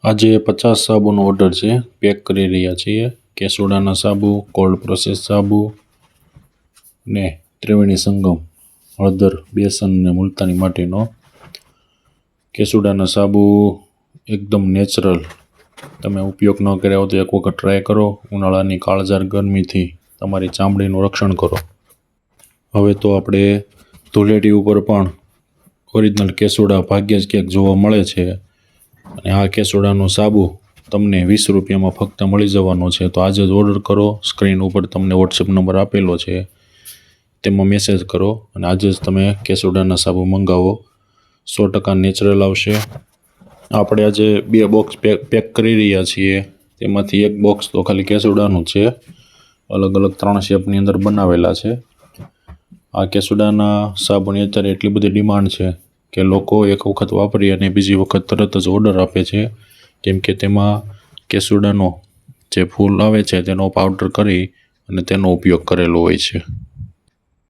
આજે 50 સાબુનો ઓર્ડર છે, પેક કરી રહ્યા છીએ. કેસુડાના સાબુ, કોલ્ડ પ્રોસેસ સાબુ ને ત્રિવેણી સંગમ, હળદર, બેસન અને મુલતાની માટીનો. કેસુડાના સાબુ એકદમ નેચરલ. તમે ઉપયોગ ન કર્યા હો તો એક વખત ટ્રાય કરો. ઉનાળાની કાળઝાળ ગરમીથી તમારી ચામડીનું રક્ષણ કરો. હવે તો આપણે ધૂળેટી ઉપર પણ ઓરિજિનલ કેસુડા ભાગ્યે જ ક્યાંક જોવા મળે છે, અને આ કેસુડાનો સાબુ તમને 20 રૂપિયામાં ફક્ત મળી જવાનો છે. તો આજે જ ઓર્ડર કરો. સ્ક્રીન ઉપર તમને વોટ્સએપ નંબર આપેલો છે, તેમાં મેસેજ કરો અને આજે જ તમે કેસુડાના સાબુ મંગાવો. 100% નેચરલ આવશે. આપણે આજે 2 બોક્સ પેક કરી રહ્યા છીએ, તેમાંથી એક બોક્સ તો ખાલી કેસુડાનું છે. અલગ અલગ 3 શેપની અંદર બનાવેલા છે. આ કેસુડાના સાબુની અત્યારે એટલી બધી ડિમાન્ડ છે કે લોકો એક વખત વાપરી અને બીજી વખત તરત જ ઓર્ડર આપે છે, કેમ કે તેમાં કેસુડાનો જે ફૂલ આવે છે તેનો પાવડર કરી અને તેનો ઉપયોગ કરેલો હોય છે.